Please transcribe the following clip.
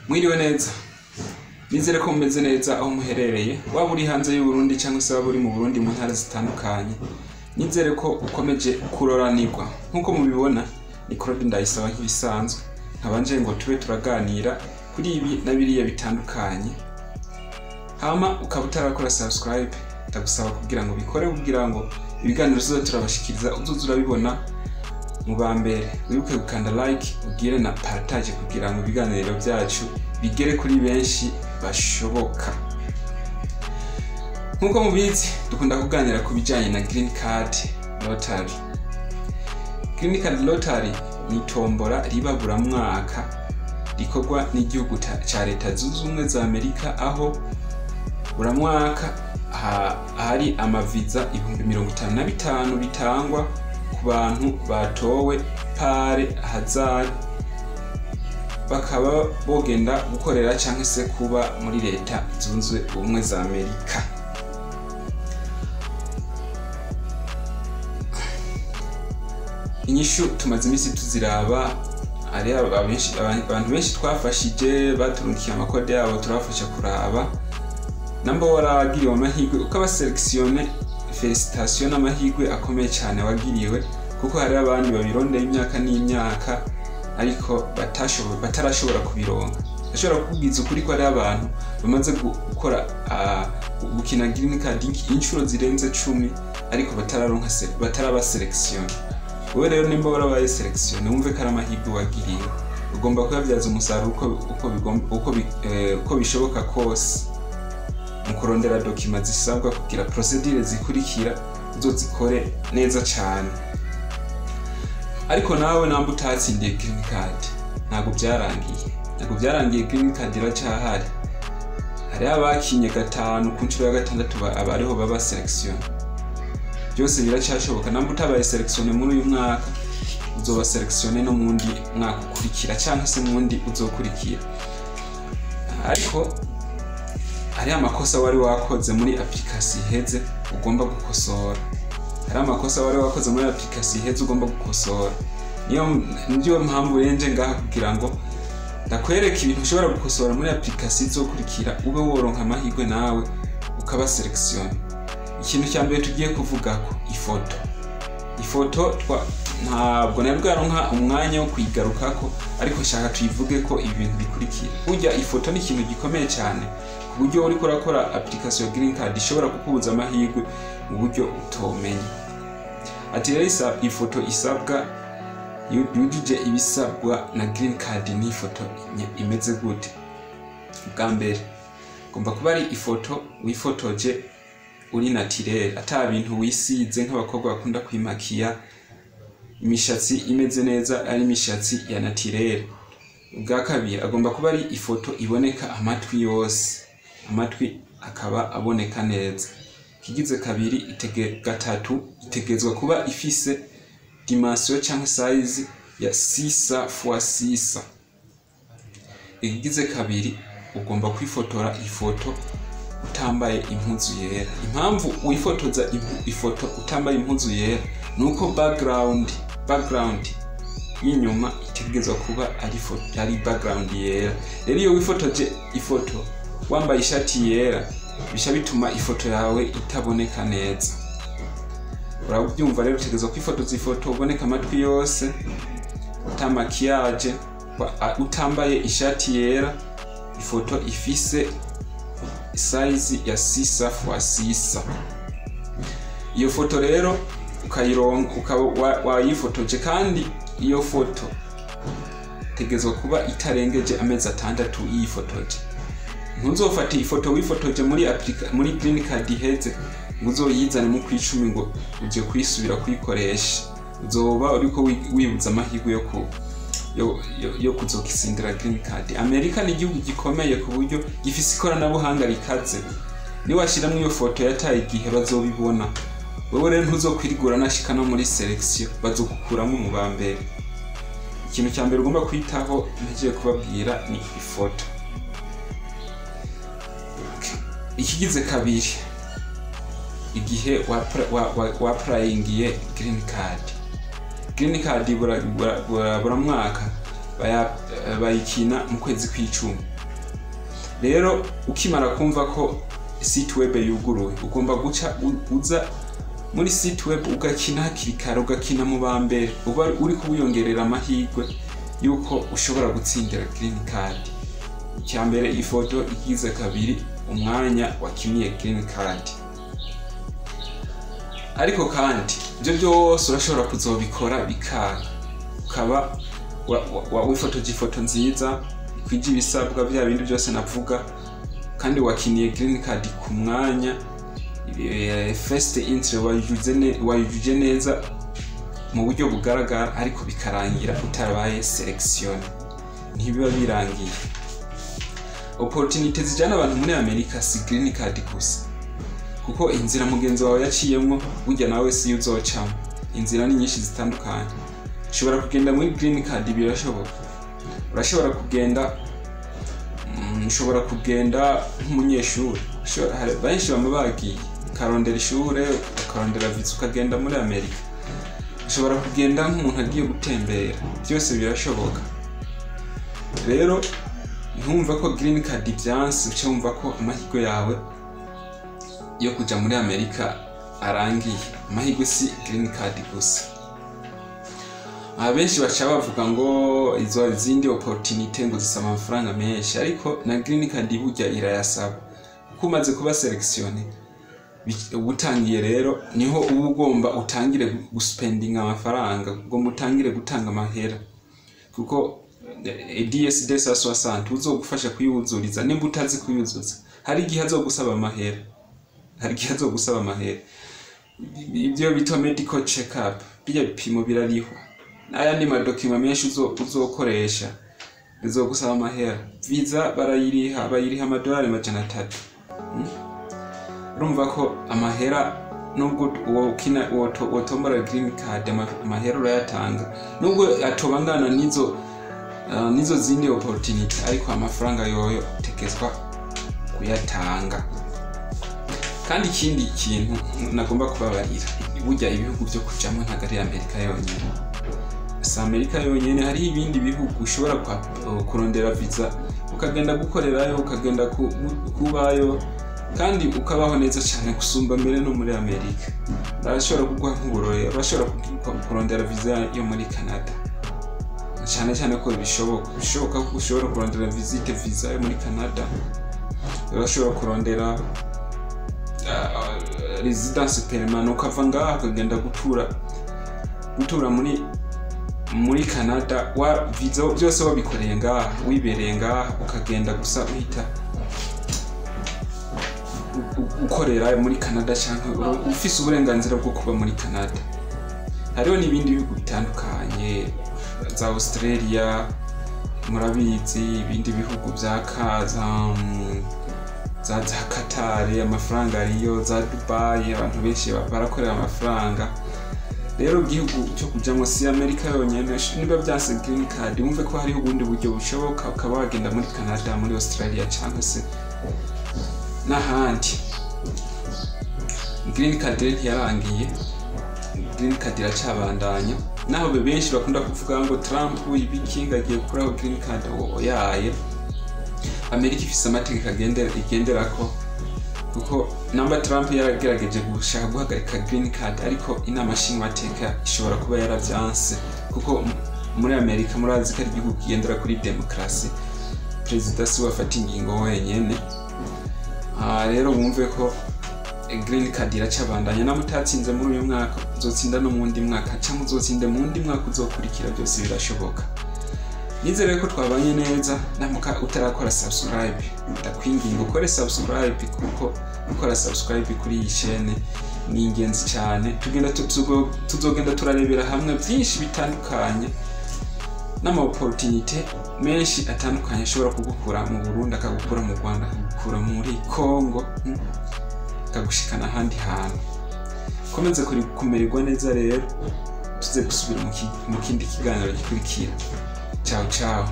Mwiriwe neza. Nizere ko mumeze neza aho muherereye, waba uri hanze y'u Burundi cyangwa se waba uri mu Burundi mu ntara zitandukanye. Nizere ko ukomeje kuroranirwa. Nkuko mubibona ni Claude Ndayisaba nk'ibisanzwe. Nkabanje ngo tube turaganira kuri ibi na biriya bitandukanye. Hama ukaba utarakora subscribe, ndagusaba kugira ngo bikore kugira ngo ibiganiro tuzo turabashikiriza uzoza urabibona mu bambere. Wibuke gukanda like, ugire na partage kugira ngo ibiganiro byacu bigere kuri benshi bashoboka. Nkuko mubizi dukunda kuganira ku bijanye na Green Card Lottery. Green Card Lottery ni tombora riba buramwaka rikorwa n'igihugu ca Leta Zunze Ubumwe za Amerika, aho buramwaka hari amaviza 55,000 bitangwa ku bantu batowe pare hazard, bakaba bogenda gukorera cyangwa se kuba muri Leta Zunze Ubumwe za Amerika. Inyishu tumaze imisi tuziraba, ari abantu benshi twafashije baturungikiye amakode yabo turafasha kuraba. Namba waragiriwe amahirwe ukaba selectionné, félicitations n'amahirwe akomeye cyane wagiriwe, kuko hari abandi babirondeye imyaka n'imyaka ariko batarashobora kubironka. Ashobora kukubwiza ukuri ko ari abantu bamaze gukora gukina Green Card inshuro zirenze 10 ariko bataraba selection. Wewe rero nimba warabaye selection, wumve ko ari amahirwe wagiriwe, ugomba kuyabyaza umusaruro uko bishoboka kose. Mukurondera documents zisabwa kugira procedure zikurikira uzozikore neza cyane. Ariko nawe namba utatsindiye Green Card ntago byarangiye. Green Card iracyahari. Hari abakinye gatanu ku nshuro ya gatandatu abariho baba selection. Byose biracyashoboka. Namba utabaye selection muri uyu mwaka uzoba selection no mundi mwaka ukurikira cyangwa se mundi uzokurikira. Ariko hari amakosa wari wakoze muri application iheze ugomba gukosora. Hari amakosa wari wakoze muri application iheze ugomba gukosora. Niyo mpamvu yenje ngaha kugira ngo ndakwereka ibintu ushobora gukosora muri application izokurikira ube woronka amahirwe nawe ukaba selection. Ikintu cya mbere tugiye kuvuga ko ifoto ntabwo nabwaronka umwanya wo kwigarukako, ariko shaka tuyivuge ko ibintu bikurikira. Burya ifoto ni ikintu gikomeye cyane ku buryo uri kurakora application Green Card ishobora kukubuza amahirwe mu buryo utomenye. Ati rero ifoto isabwa yujuje ibisabwa na Green Card. Ni ifoto imeze gute? Bwa mbere gomba kuba ari ifoto wifotoje uri naturel, ata bintu wisize nk'abakobwa bakunda kwimakiya, imishatsi imeze neza, ari imishatsi ya naturel. Bwa kabiri agomba kuba ari ifoto iboneka amatwi yose, amatwi akaba aboneka neza. Kigize kabiri gatatu itegezwa kuba ifise dimension cyangwa size ya 6x6. Igize kabiri ugomba kwifotora ifoto utambaye impuzu yera. Impamvu wifotoza ifoto utambaye impuzu yera nuko background y'inyuma itegezwa kuba ari background yera. Rero iyo wifotoje ifoto wambaye ishati yera bisha bituma ifoto yawe itaboneka neza. Urabyumva rero utegezwa kwifotoza ifoto uboneka amatwi yose, utamakiyaje, utambaye ishati yera, ifoto ifise size ya 6x6. Iyo foto rero ukayironka wayifotoje, kandi iyo foto tegezwa kuba itarengeje amezi 6 yifotoje. Ntuzofate ifoto wifotoje muri Green Card iheze ngo uzoyizane mu kwicumi ngo uje kwisubira kuyikoresha. Uzoba uriko wibuza amahirwe yo kuzokisindira Green Card. Amerika ni igihugu gikomeye ku buryo gifise ikoranabuhanga rikaze. Niwashiramo iyo foto yataye igihe bazobibona. Wewe rero ntuzokwirigura nashika no muri selection, bazokukuramo mu bambere. Ikintu cya mbere ugomba kwitaho ngiye kubabwira ni ifoto. Ikigize kabiri, igihe wapurayingiye Green Card. Green Card buramwaka bayikina mu kwezi kw'icumi. rero ukimara kumva ko site web yuguruye ugomba guca uza muri site web ugakina hakiri kare, ugakina mu bambere uba uri kubuyongerera amahirwe yuko ushobora gutsindira green card. Icyambere ifoto igize kabiri umwanya wakiniye green card. Ariko kandi ibyo byose urashobora kuzobikora bikanga, ukaba wifotoje ifoto nziza kwije ibisabwa bya bindi byose navuga, kandi wakiniye green card ku mwanya, first entry wayujuje neza mu buryo bugaragara, ariko bikarangira utarabaye selection. Ntibiba birangiye. Opportunity zijana abantu muri Amerika si green card gusa, kuko inzira mugenzi wawe yaciyemo burya nawe si uzocamo. Inzira ni nyinshi zitandukanye. Ushobora kugenda muri green card, birashoboka. Urashobora kugenda nk'umunyeshuri. Benshi bamubagiye karondera ishure, karondera visa ukagenda muri Amerika. Ushobora kugenda nk'umuntu agiye gutembera. Byose birashoboka. Rero ntumva ko green card byanse, ucyumva ko amahirwe yawe yo kuja muri Amerika arangiye. Amahirwe si green card gusa. Abenshi bacha bavuga ngo izo zindi opportunity ngo zisaba amafaranga menshi, ariko na green card burya irayasaba. Uko umaze kuba selection ubutangiye rero niho uba ugomba utangire guspendinga amafaranga, ngo mutangire gutanga amahera, kuko DSD 60 uzogufasha kuyuzuriza nimba utazi kuyuzuza. Hari igihe azogusaba amahera, ibyo bito medical check up, bijya bipimo birariho, n'ayandi madokima menshi uzokoresha bizogusaba amahera. Visa bayiriha amadolari $300. Urumva ko amahera nubwo wotombora green card amahera urayatanga, nubwo atobangana nizo zindi opportunity, ariko amafaranga yoyo utekezwa kuyatanga. Kandi ikindi kintu nagomba kubabarira, burya ibihugu byo kujamo ntago ari Amerika yonyine. Si Amerika yonyine, hari ibindi bihugu ushobora kurondera visa ukagenda gukorerayo, ukagenda kubayo, kandi ukabaho neza cyane gusumba mbere no muri Amerika. Urashobora kuguha nk'uburore, urashobora kurondera visa yo muri Canada. Cyane ko bishoboka ko ushobora kurondera visa yo muri Canada. Urashobora kurondera residence permanent, ukava ngaha ukagenda gutura muri Canada. Visa byose wabikoreye ngaha, wibereye ngaha, ukagenda gusa uhita ukorera muri Canada cyangwa ufise uburenganzira bwo kuba muri Canada. Hariho n'ibindi bihugu bitandukanye za Australia, murabizi, ibindi bihugu bya za Qatar, amafaranga ariyo, za Dubai, abantu benshi barakorera amafaranga. Rero igihugu cyo kujamo si Amerika yonyine. Niba byanse green card, wumve ko hariho ubundi buryo bushoboka, ukaba wagenda muri Canada, muri Australia cyangwa se n'ahandi. Green card ntiyarangiye, green card iracabandanya. Naho benshi bakunda kuvuga ngo Trump ibikinga agiye gukuraho green card, oyaye. Amerika ifise amategeko igenderako, kuko namba Trump yaragerageje gushaka guhagarika green card, ariko inama nshingamateka ishobora kuba yaravyanse, kuko muri Amerika murazi ko ari igihugu kigendera kuri demokrasi. Perezida si wafata ingingo wenyene. Rero bumve ko green card iracabandanya. Namutatsinze muri uyu mwaka uzotsinda no mundi mwaka, cyangwa uzotsinde mundi mwaka uzokurikira. Byose birashoboka. Nizere ko twabanye neza. Namuka utarakora subscribe, ndakwinginga ukore subscribe, kuko gukora subscribe kuri iyi chaîne ni ingenzi cyane. Tuzogenda turarebera hamwe byinshi bitandukanye, n'ama opportunity menshi atandukanye ashobora kugukura mu Burundi, akagukura mu Rwanda, akagukura muri Congo, akagushikana ahandi hantu. Komeze kumererwa neza rero, tuze gusubira mu kindi kiganiro gikurikira. Ciao ciao.